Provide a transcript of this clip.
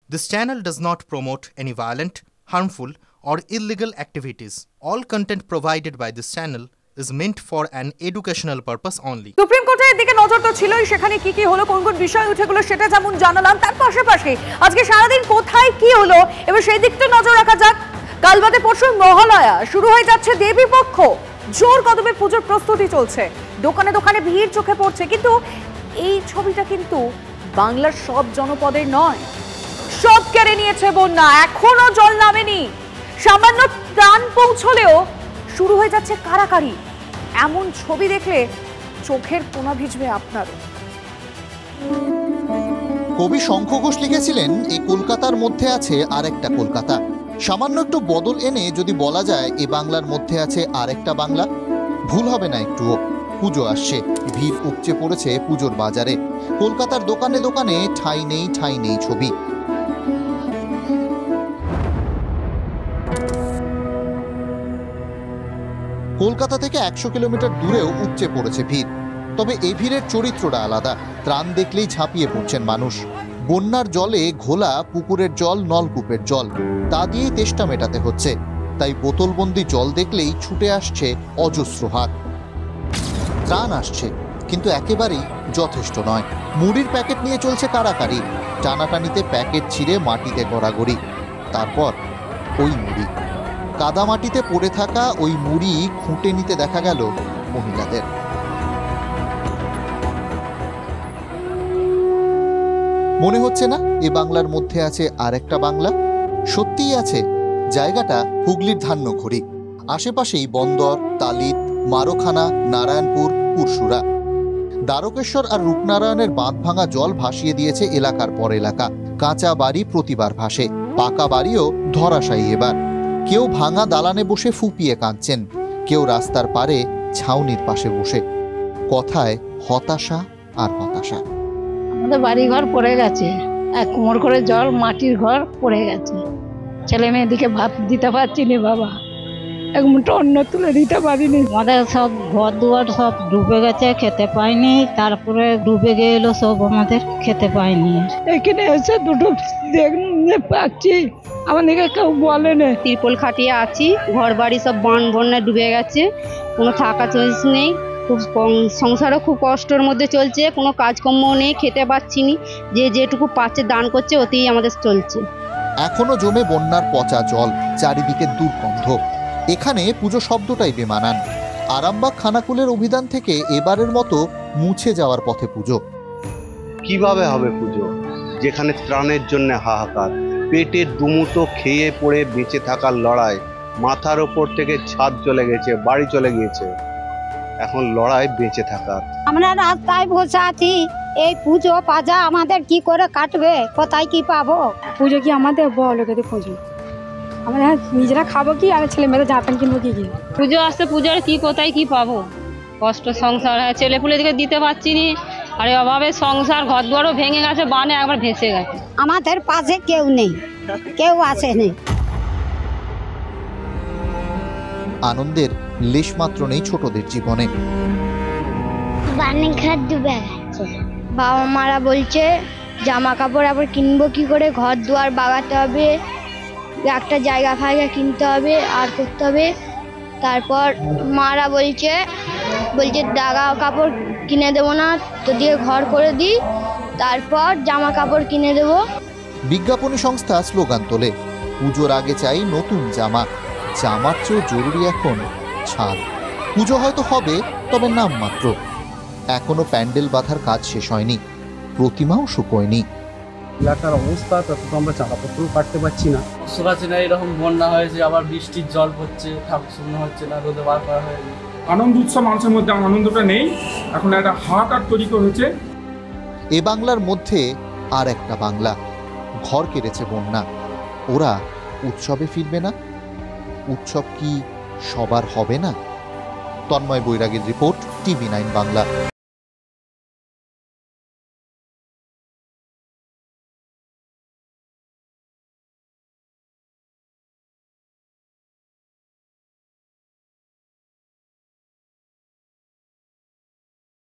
This channel does not promote any violent, harmful, or illegal activities. All content provided by this channel is meant for an educational purpose only. Supreme কোর্টের দিকে নজর তো ছিলই, সেখানে কি কি হলো, কোন কোন বিষয় উঠে গেল সেটা যেমন জানালাম, তার পাশাপাশি আজকে সারাদিন কোথায় কি হলো এবার সেই দিকটা নজর রাখা যাক। কাল বাদে পরশু মহালয়া, শুরু হয়ে যাচ্ছে দেবী পক্ষ, জোর কদমে পুজোর প্রস্তুতি চলছে, দোকানে দোকানে ভিড় চোখে পড়ছে। কিন্তু এই ছবিটা কিন্তু বাংলার সব জনপদের নয়, সব কেড়ে নিয়েছে বন্যা, এখনো জল নামেনি। সামান্য ত্রাণ পৌঁছলেও শুরু হয়ে যাচ্ছে কারাকারি। এমন ছবি দেখলে চোখের কোনা ভিজবে আপনারও। কবি শঙ্খ ঘোষ লিখেছিলেন, এই কলকাতার মধ্যে আছে আরেকটা কলকাতা। সামান্য একটু বদল এনে যদি বলা যায় এ বাংলার মধ্যে আছে আরেকটা বাংলা, ভুল হবে না একটুও। পুজো আসছে, ভিড় উপচে পড়েছে পুজোর বাজারে। কলকাতার দোকানে দোকানে ঠাঁই নেই ছবি। কলকাতা থেকে 100 কিলোমিটার দূরেও উপচে পড়েছে ভিড়। তবে এই ভিড়ের চরিত্রটা আলাদা। ত্রাণ দেখলেই ঝাঁপিয়ে পড়ছেন মানুষ। বন্যার জলে ঘোলা পুকুরের জল, নলকূপের জল, তা দিয়েই তেষ্টা মেটাতে হচ্ছে। তাই বোতলবন্দি জল দেখলেই ছুটে আসছে অজস্র হাত। ত্রাণ আসছে, কিন্তু একেবারেই যথেষ্ট নয়। মুড়ির প্যাকেট নিয়ে চলছে কারাকারি। টানাটানিতে প্যাকেট ছিঁড়ে মাটিতে গড়াগড়ি। তারপর ওই মুড়ি, কাদামাটিতে পড়ে থাকা ওই মুড়ি খুঁটে নিতে দেখা গেল মহিলাদের। মনে হচ্ছে না এ বাংলার মধ্যে আছে আরেকটা বাংলা? সত্যিই আছে। জায়গাটা হুগলির ধান্যঘড়ি। আশেপাশেই বন্দর, তালিত, মারোখানা, নারায়ণপুর, পুরসুরা। দ্বারকেশ্বর আর রূপনারায়ণের বাঁধ ভাঙা জল ভাসিয়ে দিয়েছে এলাকার পর এলাকা। কাঁচা বাড়ি প্রতিবার ভাসে, পাকা বাড়িও ধরাশায়ী এবার। কেউ ভাঙা দালানে বসে ফুপিয়ে কাঁদছেন, কেউ রাস্তার পারে ছাউনির পাশে বসে। কথায় হতাশা আর হতাশা। আমাদের বাড়ি ঘর পড়ে গেছে, এক কোমর করে জল, মাটির ঘর পড়ে গেছে। ছেলে মেয়েদিকে ভাত দিতে পারছি না বাবা, এক মুঠো অন্ন তুলে দিতে পারিনি। আমাদের সব ঘর দুয়ার সব ডুবে গেছে, খেতে পাইনি। তারপরে ডুবে গেল সব, আমাদের খেতে পাইনি। এখানে এসে দুটো দেখতে পাচ্ছি, আমাদেরকে কেউ বলে না। তিরপল খাটিয়ে আছি, ঘর বাড়ি সব বন্যায় ডুবে গেছে, কোনো থাকা চলছে নেই। খুব সংসারও খুব কষ্টের মধ্যে চলছে, কোনো কাজকর্ম নেই, খেতে পাচ্ছি নি। যে যেটুকু পাচ্ছে দান করছে, ওতেই আমাদের চলছে। এখনো জমে বন্যার পচা জল, চারিদিকে দুর্গন্ধ। এখানে পুজো শব্দটাই বেমানান। আরামবাগ খানাকুলের অভিধান থেকে এবারের মতো মুছে যাওয়ার পথে পুজো। কিভাবে হবে পুজো যেখানে ত্রাণের জন্য হাহাকার, পেটের দুমুটো খেয়ে পড়ে বেঁচে থাকার লড়াই, মাথার ওপর থেকে ছাদ চলে গেছে, বাড়ি চলে গিয়েছে, এখন লড়াই বেঁচে থাকার। আমরা রাস্তায় বসে আছি, এই পুজো পাজা আমাদের কি করে কাটবে, কোথায় কি পাবো? পুজো কি আমাদের বলো কেটে পুজো, আমরা নিজেরা খাবো কি আর ছেলে মেয়েদের জাপান কিনবো কি? পুজো আসতে পুজোর কি কোথায় কি পাবো? কষ্ট সংসার, ছেলে পুলেদিকে দিতে পারছি নি, আর অভাবে সংসার ঘর দুয়ারও ভেঙে গেছে, বানে একবার ভেসে গেছে। আমাদের পাশে কেউ নেই, কেউ আসেনি। আনন্দের লেশ মাত্র নেই ছোটদের জীবনে। বানে ঘর ডুবে গেছে, বাবা মারা বলছে জামা কাপড় আবার কিনবো কি করে, ঘর দুয়ার বাগাতে হবে, একটা জায়গা ফায়গা কিনতে হবে আর করতে হবে। তারপর মারা বলছে দাগা কাপড় কিনে দেবো না, তো দিয়ে ঘর করে দিই, তারপর জামা কাপড় কিনে দেবো। বিজ্ঞাপনী সংস্থা স্লোগান তোলে, পুজোর আগে চাই নতুন জামা। জামার চেয়েও জরুরি এখন ছাদ। পুজো হয়তো হবে, তবে নাম মাত্র। এখনো প্যান্ডেল বাঁধার কাজ শেষ হয়নি, প্রতিমাও শুকোয়নি। এলাকার অবস্থা তত আমরা চাঁদাপত্র কাটতে পারছি না। শোকাচ্ছে না, এরকম বন্যা হয়েছে, আবার বৃষ্টির জল পড়ছে, ঠাকুর শুকনো হচ্ছে না, রোদে বার করা হয়নি। আনন্দ উৎসব মানুষের মধ্যে আনন্দটা নেই, এখন একটা হাহাকার তৈরি হয়েছে। এ বাংলার মধ্যে আর একটা বাংলা, ঘর কেড়েছে বন্যা। ওরা উৎসবে ফিরবে না? উৎসব কি সবার হবে না? তন্ময় বৈরাগীর রিপোর্ট, TV9 বাংলা।